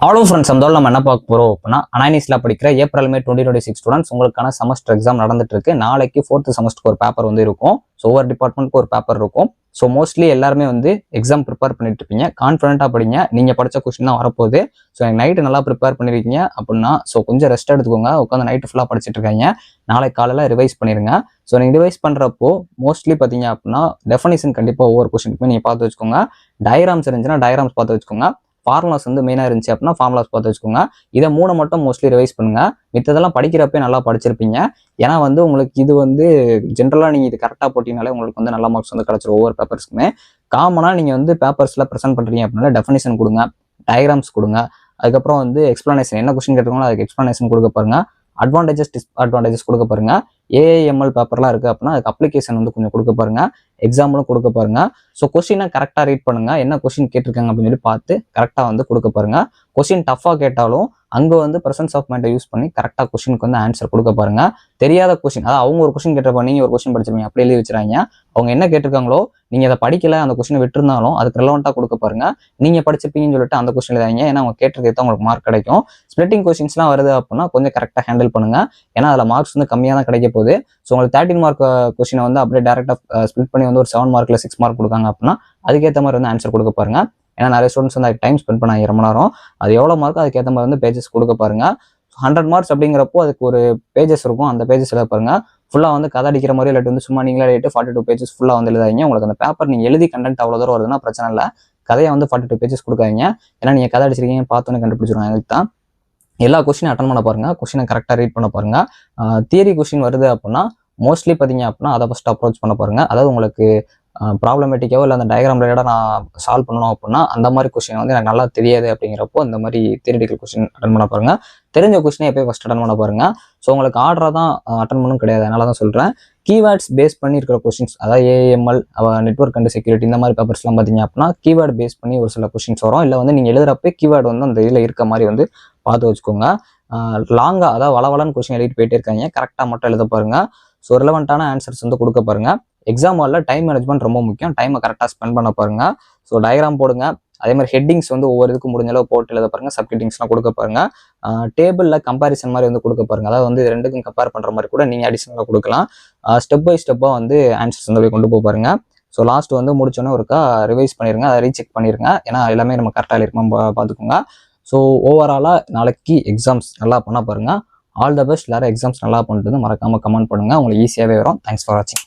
அவ்வளோ ஃப்ரெண்ட்ஸ் அந்த நம்ம என்ன பார்க்க போகிறோம் அப்படின்னா அனானிஸ்ல படிக்கிற ஏப்ரல் மே 2026 ஸ்டூடெண்ட்ஸ் உங்களுக்கான செமஸ்டர் எக்ஸாம் நடந்துட்டு இருக்கு. நாளைக்கு 4th செமஸ்டருக்கு ஒரு பேப்பர் வந்து இருக்கும். ஸோ ஒவ்வொரு டிபார்ட்மெண்ட்டுக்கு ஒரு பேப்பர் இருக்கும். ஸோ மோஸ்ட்லி எல்லாருமே வந்து எக்ஸாம் ப்ரிப்பேர் பண்ணிட்டு இருப்பீங்க. கான்ஃபிடென்ட்டாக படிங்க. நீங்கள் படித்த கொஸ்டின் தான் வரப்போகுது. ஸோ எனக்கு நைட்டு நல்லா ப்ரிப்பேர் பண்ணிருக்கீங்க அப்படின்னா ஸோ கொஞ்சம் ரெஸ்ட் எடுத்துக்கோங்க. உட்காந்து நைட்டு ஃபுல்லாக படிச்சுட்டு இருக்காங்க. நாளைக்கு காலையில் ரிவைஸ் பண்ணிடுங்க. ஸோ நீங்கள் ரிவைஸ் பண்ணுறப்போ மோஸ்ட்லி பார்த்தீங்க அப்படின்னா டெஃபனிஷன் கண்டிப்பாக ஒவ்வொரு கொஸ்டினுக்குமே நீங்கள் பார்த்து வச்சுக்கோங்க. டயக்ராம்ஸ் இருந்துச்சுன்னா டயக்ராம்ஸ் பார்த்து வச்சுக்கோங்க. ஃபார்முலாஸ் வந்து மெயினாக இருந்துச்சு அப்படின்னா ஃபார்முலாஸ் பார்த்து வச்சுக்கோங்க. இதை 3 மட்டும் மோஸ்ட்லி ரிவைஸ் பண்ணுங்க. மித்ததெல்லாம் படிக்கிறப்பே நல்லா படிச்சிருப்பீங்க. ஏன்னா வந்து உங்களுக்கு இது வந்து ஜென்ரலாக நீங்கள் இது கரெக்டாக போட்டிங்கனாலே உங்களுக்கு வந்து நல்ல மார்க்ஸ் வந்து கிடச்சிரும். ஒவ்வொரு பேப்பர்ஸ்க்குமே காமனாக நீங்கள் வந்து பேப்பர்ஸில் ப்ரெசென்ட் பண்ணுறீங்க அப்படின்னா டெஃபினிஷன் கொடுங்க, டயக்ராம்ஸ் கொடுங்க, அதுக்கப்புறம் வந்து எக்ஸ்பிளனேஷன் என்ன கொஸ்டின் கேட்டிருக்காங்களோ அதுக்கு எக்ஸ்பிளனேஷன் கொடுக்க பாருங்க. அட்வான்டேஜஸ் டிஸ்அட்வான்டேஜஸ் கொடுக்க பாருங்க. ஏஐஎம்எல் பேப்பர்லாம் இருக்குது அப்படின்னா அதுக்கு அப்ளிகேஷன் வந்து கொஞ்சம் கொடுக்க பாருங்க. எக்ஸாம்பிளும் கொடுக்க பாருங்க. ஸோ கொஸ்டினை கரெக்டாக ரீட் பண்ணுங்க. என்ன கொஸ்டின் கேட்டிருக்காங்க அப்படின்னு சொல்லி பார்த்து கரெக்டாக வந்து கொடுக்க பாருங்க. கொஸ்டின் டஃபாக கேட்டாலும் அங்கே வந்து பிரசன்ஸ் ஆஃப் மைண்டை யூஸ் பண்ணி கரெக்டாக கொஸ்டினுக்கு வந்து ஆன்சர் கொடுக்க பாருங்க. தெரியாத கொஸ்டின், அதாவது அவங்க ஒரு கொஸ்டின் கேட்டிருப்பா, நீங்கள் ஒரு கொஸ்டின் படிச்சிருப்பீங்க, அப்படி எழுதி வச்சுறாங்க. அவங்க என்ன கேட்டிருக்காங்களோ நீங்கள் அதை படிக்கல, அந்த கொஸ்டினை விட்டுருந்தாலும் அதுக்கு ரெலவெண்ட்டாக கொடுக்க பாருங்க. நீங்கள் படிச்சிருப்பீங்கன்னு சொல்லிட்டு அந்த கொஸ்டின் எழுதாங்க. ஏன்னா அவங்க கேட்டிருக்கே தான் உங்களுக்கு மார்க் கிடைக்கும். ஸ்பிளிட்டிங் கொஸ்டின்ஸ்லாம் வருது அப்படின்னா கொஞ்சம் கரெக்டாக ஹேண்டில் பண்ணுங்க. ஏன்னா அதில் மார்க்ஸ் வந்து கம்மியாக தான் கிடைக்க போகுது. ஸோ உங்களுக்கு 13 மார்க் கொஸ்டினை வந்து அப்படியே டேரெக்டாக ஸ்பிளிட் பண்ணி வந்து ஒரு 7 மார்க்கில் 6 மார்க் கொடுக்காங்க அப்படின்னா அதுக்கேற்ற மாதிரி வந்து ஆன்சர் கொடுக்க பாருங்க. ஏன்னா நிறைய ஸ்டூடெண்ட்ஸ் வந்து அதுக்கு டைம் ஸ்பெண்ட் பண்ணாங்க ரொம்ப நேரம். அது எவ்வளோ மார்க்கோ அதுக்கேற்ற மாதிரி வந்து பேஜஸ் கொடுக்க பாருங்க. 100 மார்க்ஸ் அப்படிங்கிறப்போ அதுக்கு ஒரு பேஜஸ் இருக்கும். அந்த பேஜஸ் எழுத பாருங்க. ஃபுல்லாக வந்து கதை அடிக்கிற மாதிரி இல்லாட்டி வந்து சும்மா நீங்களே எழுதிட்டு 42 பேஜஸ் ஃபுல்லாக வந்து எழுதாங்க. உங்களுக்கு அந்த பேப்பர் நீங்கள் எழுதி கண்டென்ட் அவ்வளோ தூரம் வருதுன்னா பிரச்சனை இல்லை. கதையை வந்து 42 பேஜஸ் கொடுக்காதீங்க. ஏன்னா நீங்கள் கதை அடிச்சிருக்கீங்க பார்த்தோன்னே கண்டுபிடிச்சிருவாங்க. அதுக்கு தான் எல்லா கொஸ்டினும் அட்டன் பண்ண பாருங்க. கொஸ்டினை கரெக்டாக ரீட் பண்ண பாருங்க. தியரி கொஸ்டின் வருது அப்படின்னா மோஸ்ட்லி பார்த்தீங்க அப்படின்னா அதை ஃபஸ்ட் அப்ரோச் பண்ண பாருங்க. அதாவது உங்களுக்கு ப்ராப்ளமேட்டிக்காவோ இல்லை அந்த டயக்ராம் ரிலேட்டாக நான் சால்வ் பண்ணணும் அப்படின்னா அந்த மாதிரி கொஸ்டின் வந்து எனக்கு நல்லா தெரியாது அப்படிங்கிறப்போ இந்த மாதிரி தியரிட்டிக்கல் கொஸ்டின் அட்டன் பண்ண பாருங்க. தெரிஞ்ச கொஸ்டினை எப்போயும் ஃபஸ்ட் அட்டன் பண்ண பாருங்க. ஸோ உங்களுக்கு ஆர்டராக தான் அட்டன் பண்ணணும் கிடையாது. அதனால தான் சொல்கிறேன். கீவேர்ட்ஸ் பேஸ் பண்ணி இருக்கிற கொஸ்டின்ஸ், அதாவது ஏஎம்எல், நெட்வொர்க் அண்ட் செக்யூரிட்டி இந்த மாதிரி பேப்பர்ஸ்லாம் பார்த்தீங்க அப்படின்னா கீவேர்டு பேஸ் பண்ணி ஒரு சில கொஸ்டின்ஸ் வரும். இல்லை வந்து நீங்கள் எழுதுறப்ப கீவேர்டு வந்து அந்த இதில் இருக்க மாதிரி வந்து பார்த்து வச்சுக்கோங்க. லாங்காக அதாவது வளவலன்னு கொஸ்டின் எழுதிட்டு போயிட்டே இருக்காங்க. கரெக்டாக மட்டும் எழுத பாருங்க. ஸோ ரிலவெண்ட்டான ஆன்சர்ஸ் வந்து கொடுக்க பாருங்க. எக்ஸாம் ஹாலில் டைம் மேனேஜ்மெண்ட் ரொம்ப முக்கியம். டைமை கரெக்டாக ஸ்பெண்ட் பண்ண பாருங்க. ஸோ டயக்ராம் போடுங்க. அதே மாதிரி ஹெட்டிங்ஸ் வந்து ஒவ்வொரு இதுக்கும் முடிஞ்ச அளவு போட்டு எழுத பாருங்க. சப் ஹெட்டிங்ஸ்லாம் கொடுக்க பாருங்க. டேபிளில் கம்பேரிசன் மாதிரி வந்து கொடுக்க பாருங்க. அதாவது வந்து ரெண்டுக்கும் கம்பேர் பண்ணுற மாதிரி கூட நீங்கள் அடிஷனலாக கொடுக்கலாம். ஸ்டெப் பை ஸ்டெப்பாக வந்து ஆன்சர்ஸ் வந்து போய் கொண்டு போய் பாருங்க. ஸோ லாஸ்ட் வந்து முடிச்சோன்னே ஒருக்கா ரிவைஸ் பண்ணிடுங்க. அதை ரீசெக் பண்ணிடுங்க. ஏன்னா எல்லாமே நம்ம கரெக்டாக இருக்குமா பார்த்துக்கோங்க. ஸோ ஓவராலாக நாளைக்கு எக்ஸாம்ஸ் நல்லா பண்ண பாருங்க. All the best. எல்லாரும் எக்ஸாம்ஸ் நல்லா பண்ணிட்டு மறக்காமல் கமெண்ட் பண்ணுங்கள். உங்களுக்கு ஈஸியாகவே வரும். தேங்க்ஸ் ஃபார் வாட்சிங்.